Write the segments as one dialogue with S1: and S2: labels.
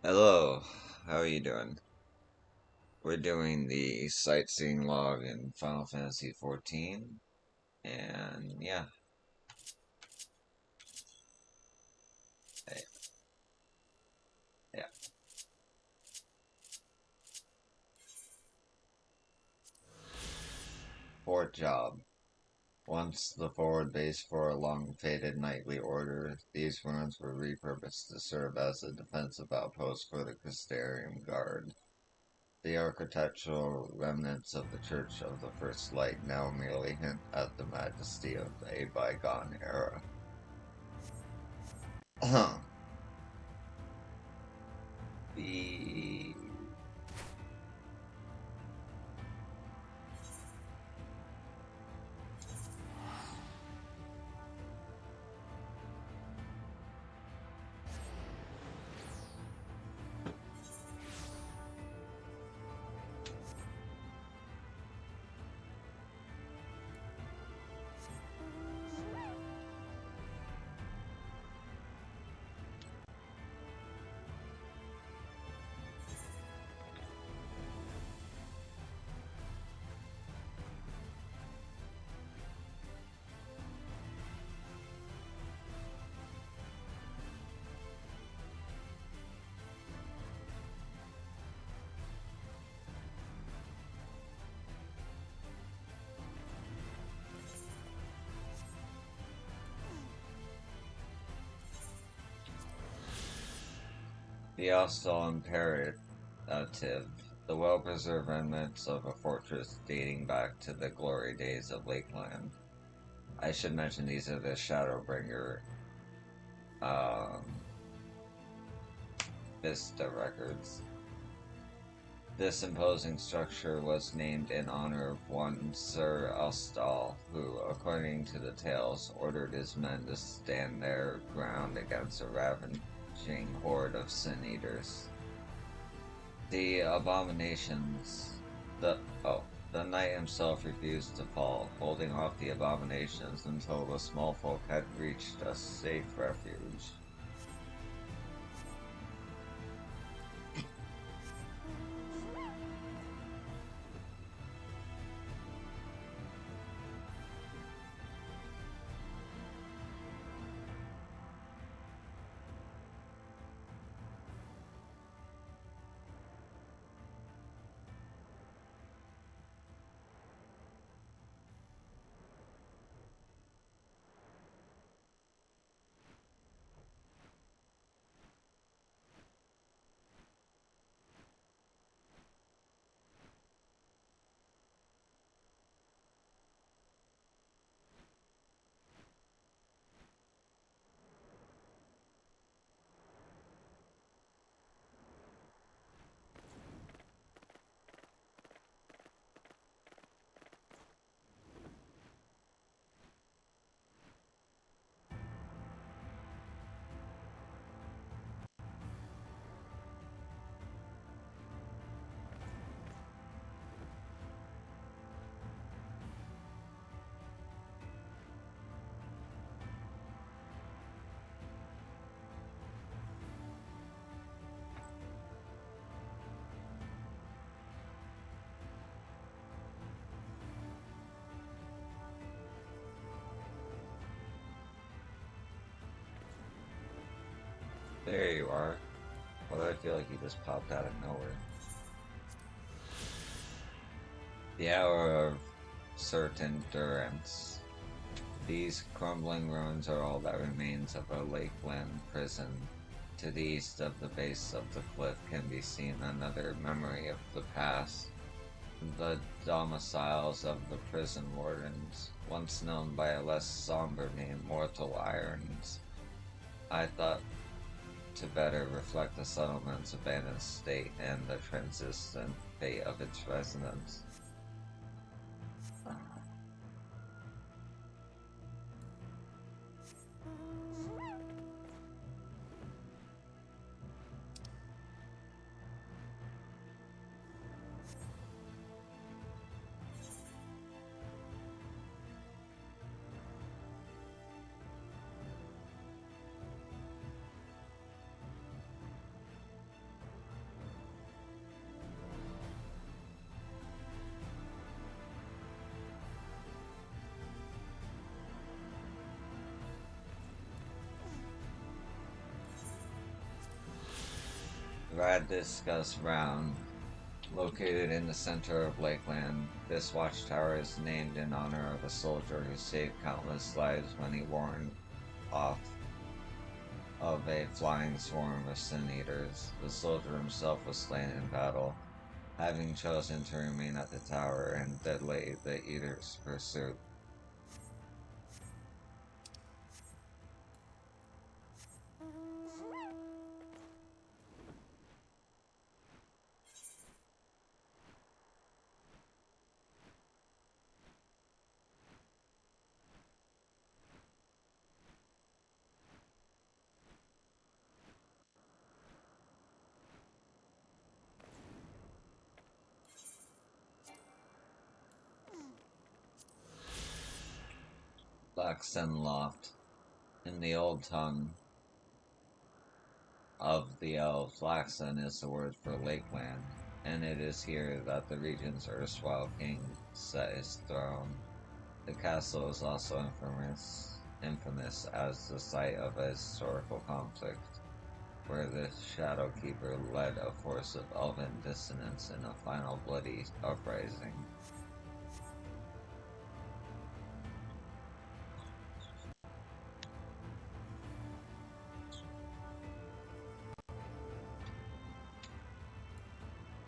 S1: Hello, how are you doing? We're doing the sightseeing log in Final Fantasy XIV, and yeah, eh, yeah. Fort job. Once the forward base for a long-faded nightly order, these ruins were repurposed to serve as a defensive outpost for the Custarium Guard. The architectural remnants of the Church of the First Light now merely hint at the majesty of a bygone era. the The hostile imperative, the well-preserved remnants of a fortress dating back to the glory days of Lakeland. I should mention these are the Shadowbringer um, Vista records. This imposing structure was named in honor of one Sir Austall, who, according to the tales, ordered his men to stand their ground against a ravaging horde of sin-eaters. The abominations. The oh, the knight himself refused to fall, holding off the abominations until the small folk had reached a safe refuge. There you are. Well, I feel like you just popped out of nowhere. The hour of certain durance. These crumbling ruins are all that remains of a Lakeland prison. To the east of the base of the cliff can be seen another memory of the past. The domiciles of the prison wardens, once known by a less somber name, Mortal Irons. I thought to better reflect the settlement's abandoned state and the transient fate of its residents. Radiscus Round, located in the center of Lakeland. This watchtower is named in honor of a soldier who saved countless lives when he warned off of a flying swarm of sin eaters. The soldier himself was slain in battle, having chosen to remain at the tower and delay the eaters' pursuit. Laxen Loft. In the old tongue of the elves, Laxen is the word for Lakeland, and it is here that the region's erstwhile king set his throne. The castle is also infamous as the site of a historical conflict, where the Shadowkeeper led a force of elven dissonance in a final bloody uprising.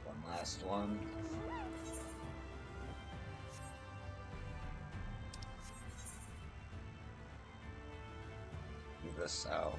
S1: One last one. To the south.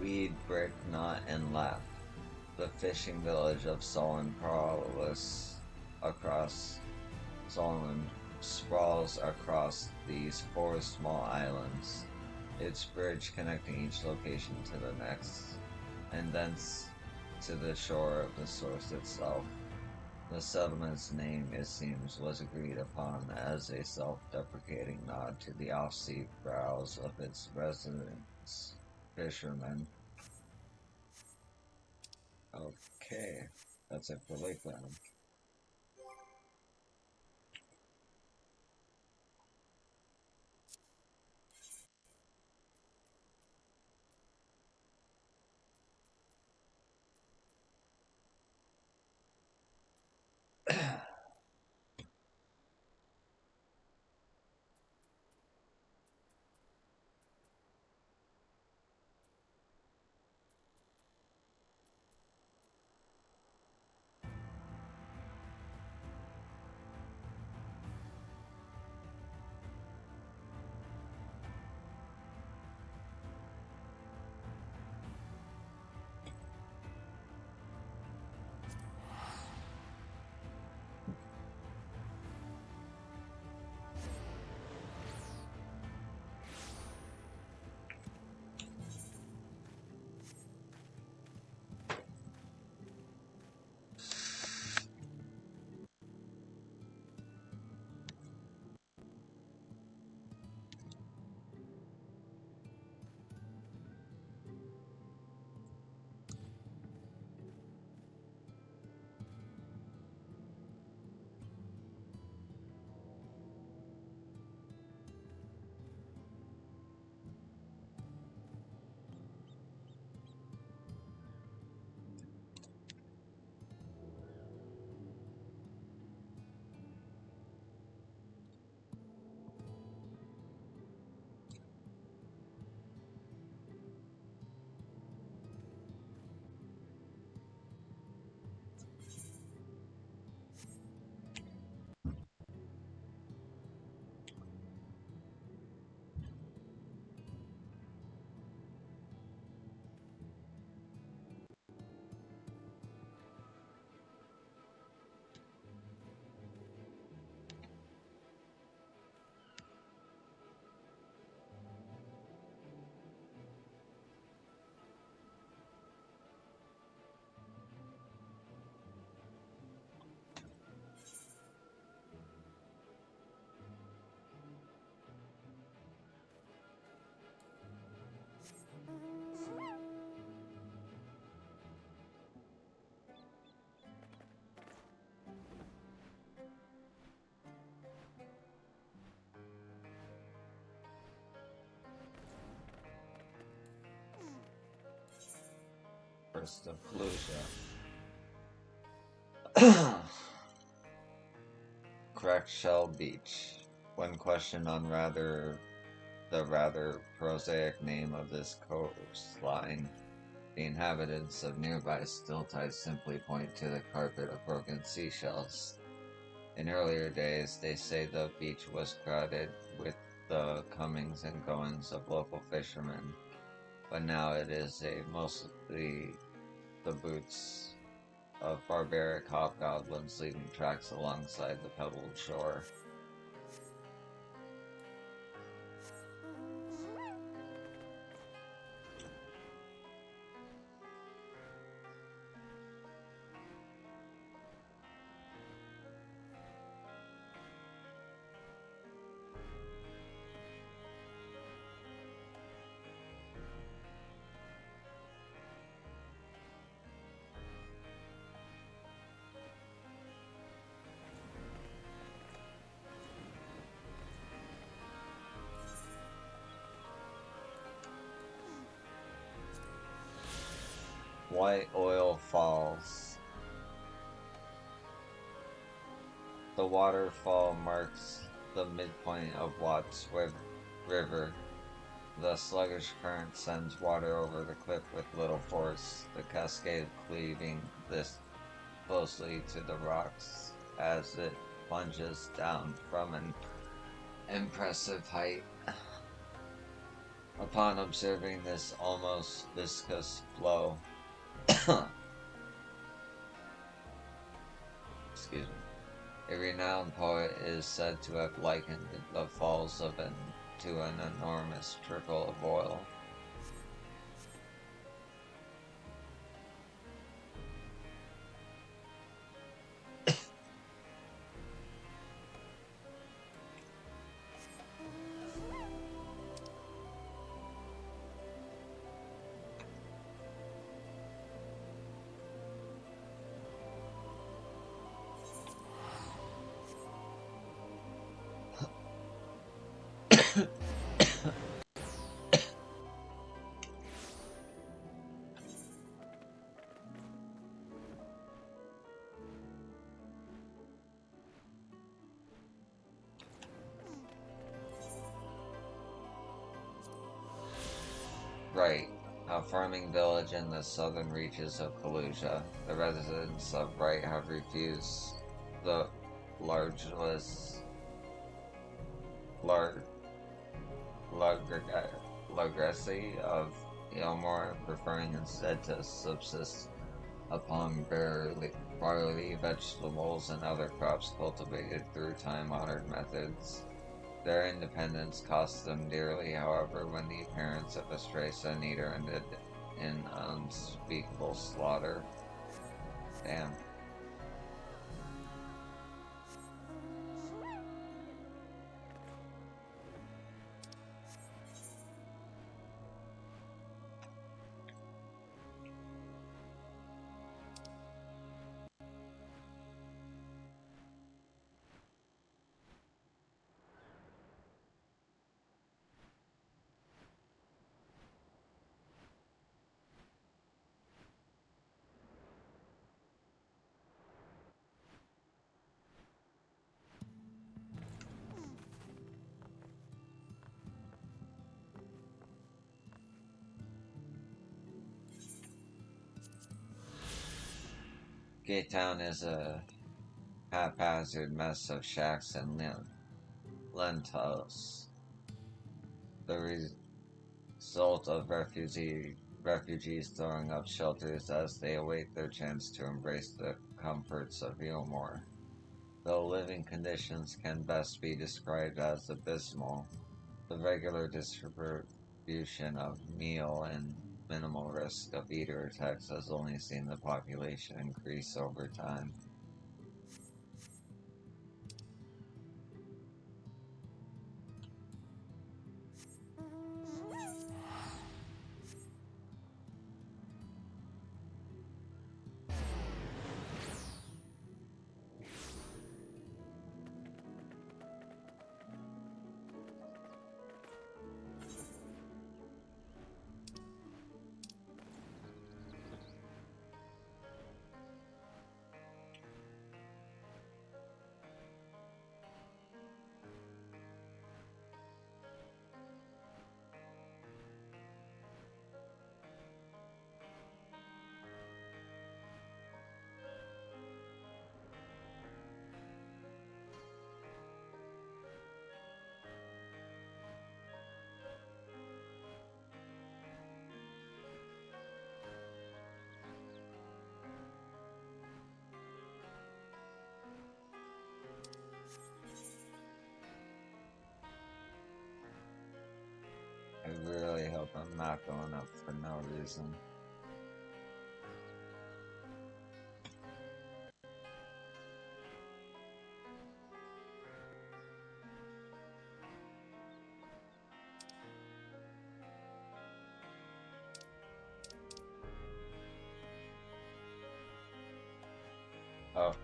S1: Weed, Brick, Knot, and Laugh. The fishing village of Solon sprawls across these four small islands, its bridge connecting each location to the next, and thence to the shore of the source itself. The settlement's name, it seems, was agreed upon as a self-deprecating nod to the off-sea brows of its residents, fishermen. Okay, that's it for Lakeland. Forest of Fallujah. Correct Shell Beach. When questioned on the rather prosaic name of this coastline, the inhabitants of nearby Stiltites simply point to the carpet of broken seashells. In earlier days, they say the beach was crowded with the comings and goings of local fishermen, but now it is mostly the boots of barbaric hobgoblins leaving tracks alongside the pebbled shore. White Oil Falls. The waterfall marks the midpoint of Watts River. The sluggish current sends water over the cliff with little force, the cascade cleaving this closely to the rocks as it plunges down from an impressive height. Upon observing this almost viscous flow, excuse me, a renowned poet is said to have likened the falls to an enormous trickle of oil. Wright, a farming village in the southern reaches of Fallujah. The residents of Wright have refused the largeless legacy of Elmore, preferring instead to subsist upon barley, vegetables, and other crops cultivated through time-honored methods. Their independence cost them dearly, however, when the appearance of a stray sun-eater ended in unspeakable slaughter. Damn. Gate Town is a haphazard mess of shacks and lentils, the result of refugees throwing up shelters as they await their chance to embrace the comforts of Eilmore. Though living conditions can best be described as abysmal, the regular distribution of meal and minimal risk of eater attacks has only seen the population increase over time. really hope I'm not going up for no reason. Oh,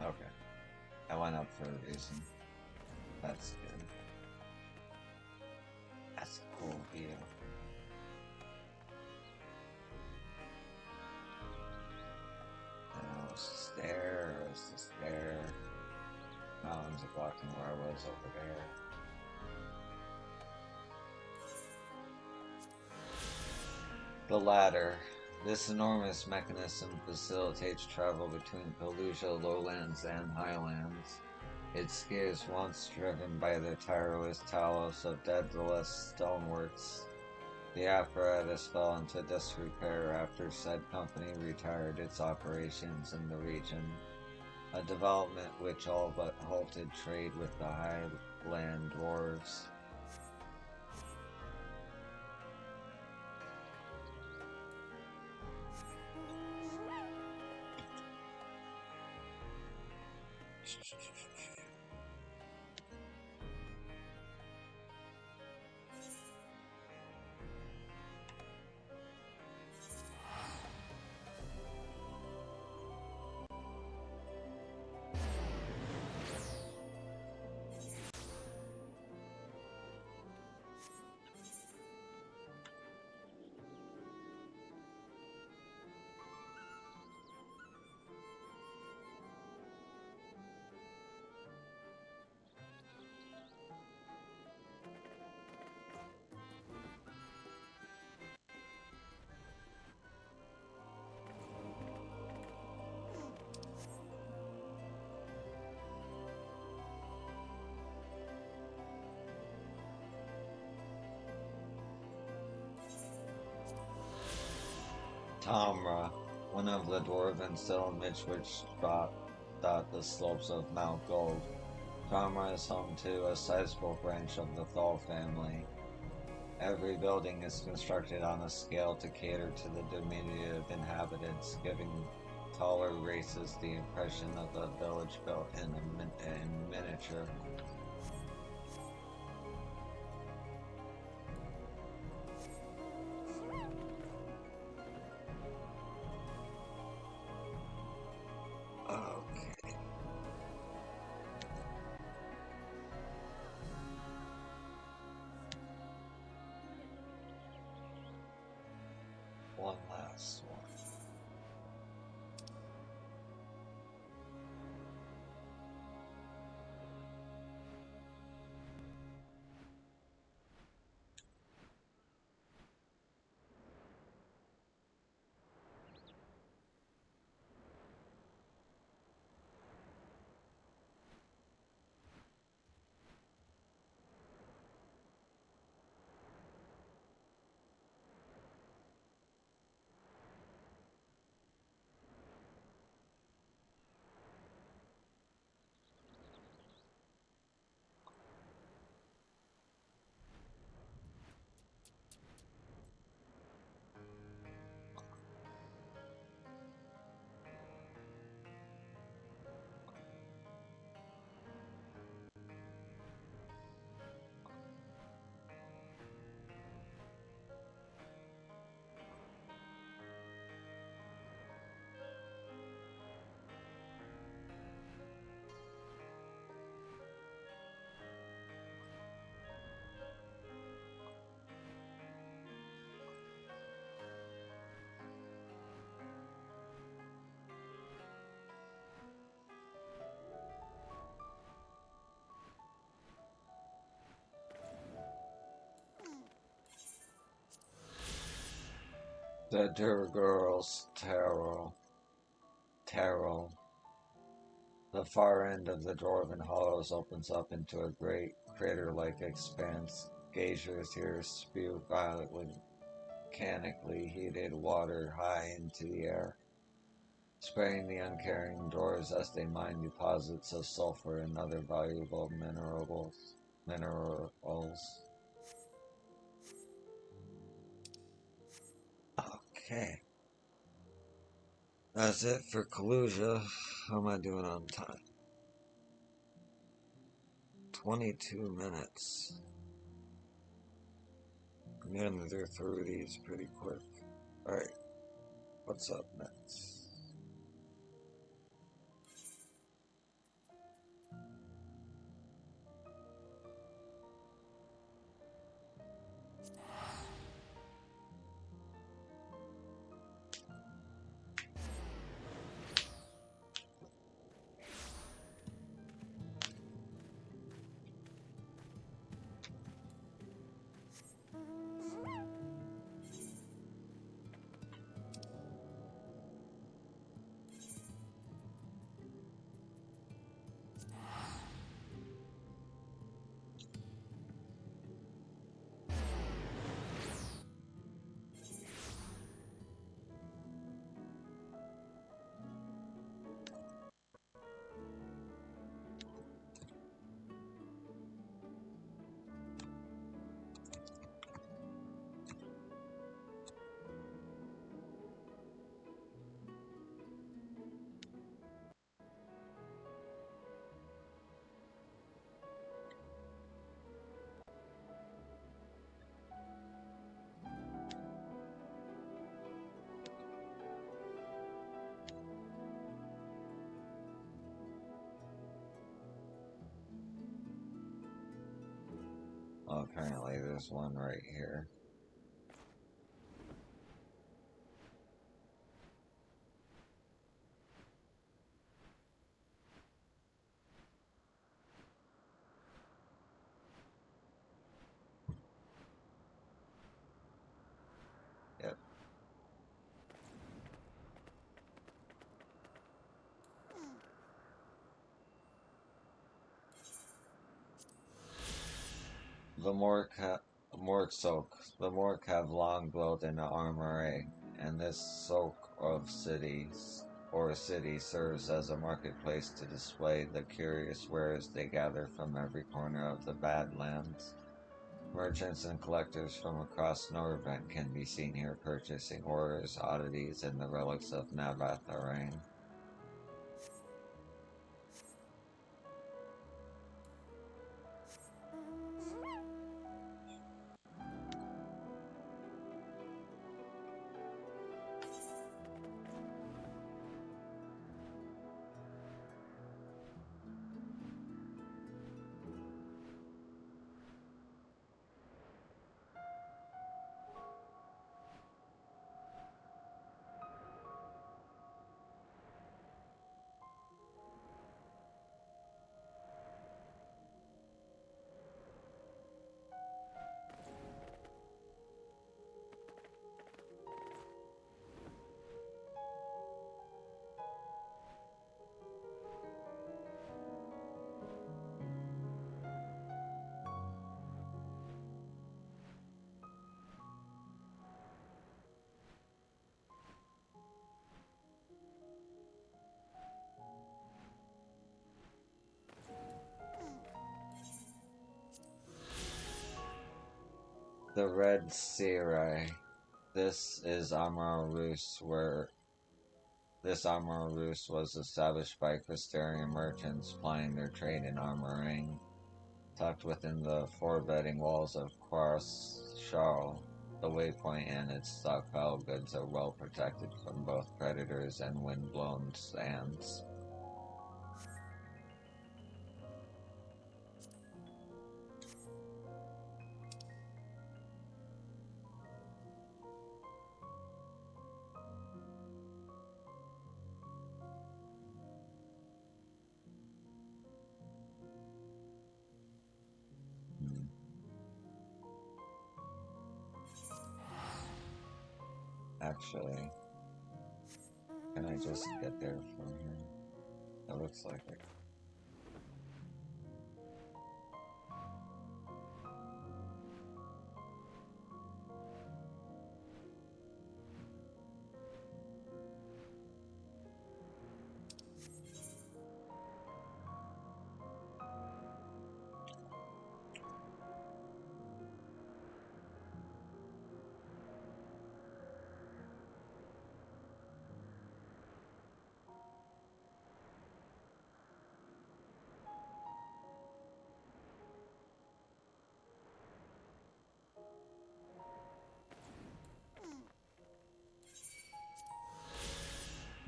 S1: okay. I went up for a reason. That's good. That's a cool view. And I was just there, I was just there. Mountains are blocking where I was over there. The ladder. This enormous mechanism facilitates travel between Pelusia lowlands and highlands. Its gears, once driven by the tireless talus of Daedalus stoneworks, the apparatus fell into disrepair after said company retired its operations in the region, a development which all but halted trade with the highland dwarves. Tamra, one of the dwarven settlements which dot the slopes of Mount Gold. Tamra is home to a sizable branch of the Thal family. Every building is constructed on a scale to cater to the diminutive inhabitants, giving taller races the impression of a village built in miniature. Okay. One last one. The Durgirl's Tarot. The far end of the Dwarven Hollows opens up into a great crater-like expanse. Geysers here spew volcanically heated water high into the air, spraying the uncaring dwarves as they mine deposits of sulfur and other valuable minerals. Okay. That's it for Kalusia. How am I doing on time? 22 minutes. I'm gonna go through these pretty quick. Alright, what's up next? Well, apparently there's one right here. Yep. The Mork have long dwelt in the armory, and this soak of cities or city serves as a marketplace to display the curious wares they gather from every corner of the Badlands. Merchants and collectors from across Norvent can be seen here purchasing ores, oddities, and the relics of Navatharang. The Red Serai. This is Amarus, where this Amarus was established by Crystarian merchants plying their trade in armoring. Tucked within the foreboding walls of Quas Charles, the waypoint and its stockpile goods are well protected from both predators and wind-blown sands. Hmm. Actually, can I just get there from here? It looks like it.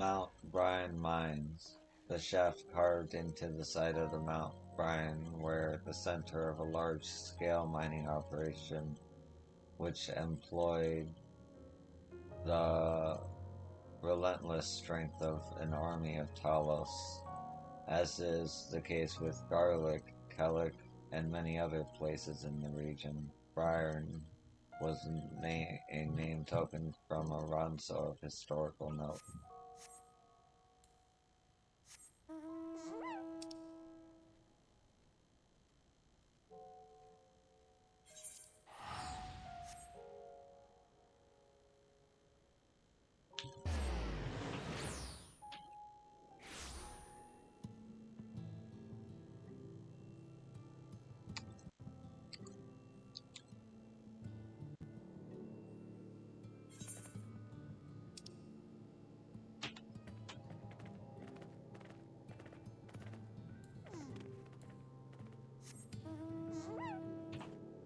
S1: Mount Bryan Mines. The shaft carved into the side of the Mount Bryan were the center of a large-scale mining operation which employed the relentless strength of an army of Talos, as is the case with Garlic, Kellic, and many other places in the region. Bryan was a name token from a Ronso of historical note.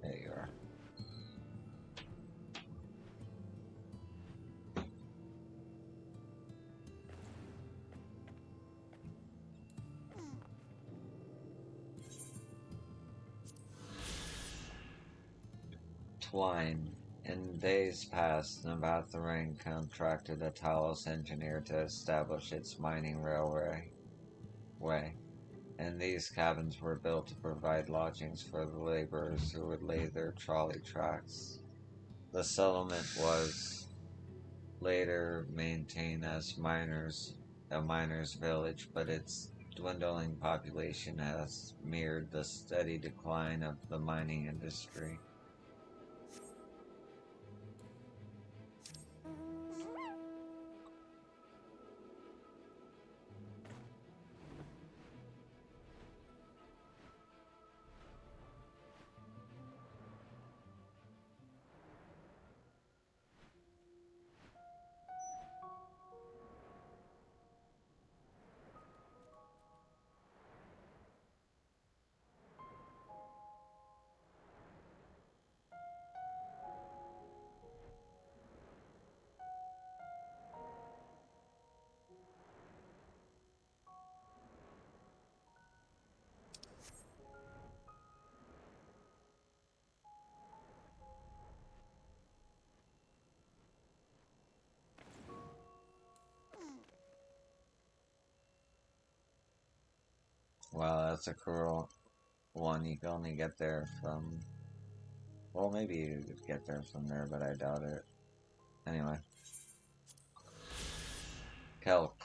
S1: There you are. Twine. In days past, Navatharang contracted a Talos engineer to establish its mining railway, and these cabins were built to provide lodgings for the laborers who would lay their trolley tracks. The settlement was later maintained as a miners' village, but its dwindling population has mirrored the steady decline of the mining industry. Wow, that's a cruel one. You can only get there from. Well, maybe you could get there from there, but I doubt it. Anyway. Kelp.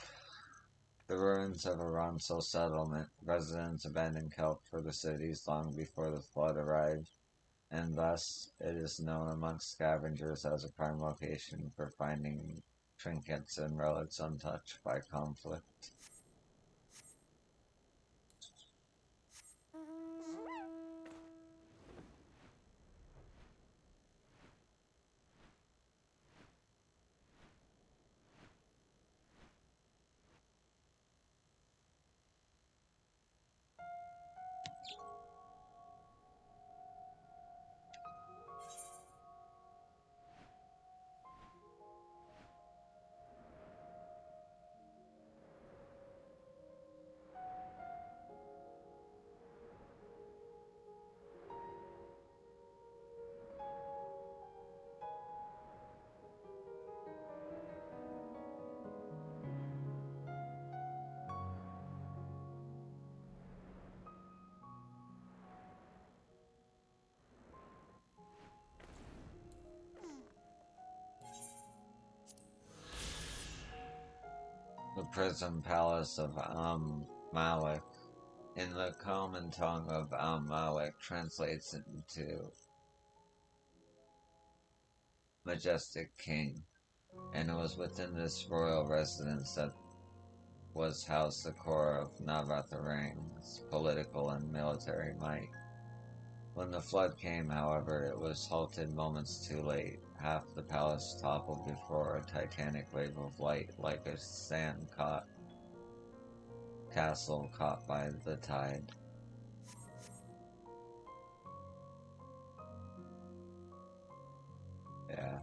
S1: The ruins of a Ronso settlement. Residents abandoned kelp for the cities long before the flood arrived, and thus it is known amongst scavengers as a prime location for finding trinkets and relics untouched by conflict. The prison palace of Malik, in the common tongue of Malik, translates into majestic king, and it was within this royal residence that was housed the core of Navatharang's political and military might. When the flood came, however, it was halted moments too late. Half the palace toppled before a titanic wave of light, like a sand-caught castle caught by the tide. Yeah.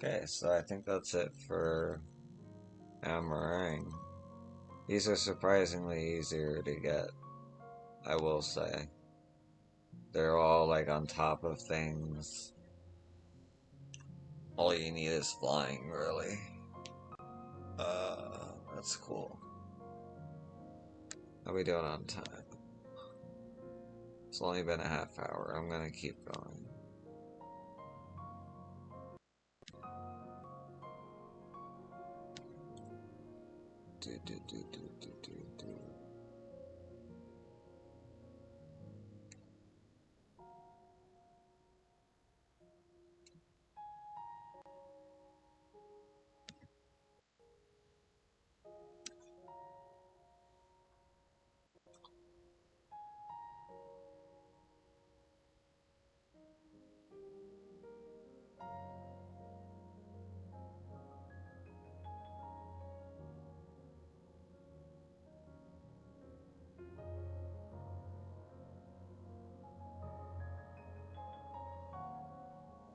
S1: Okay, so I think that's it for Amarang. These are surprisingly easier to get, I will say. They're all like on top of things. All you need is flying, really. That's cool. How we doing on time? It's only been a half hour. I'm gonna keep going. Do, do, do, do, do, do, do.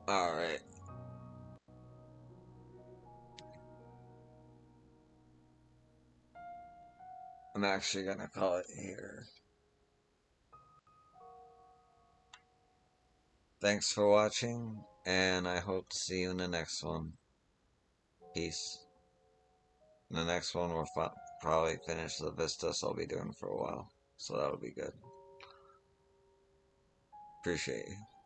S1: Alright. I'm actually gonna call it here. Thanks for watching, and I hope to see you in the next one. Peace. In the next one, we'll probably finish the Vistas I'll be doing for a while, so that'll be good. Appreciate you.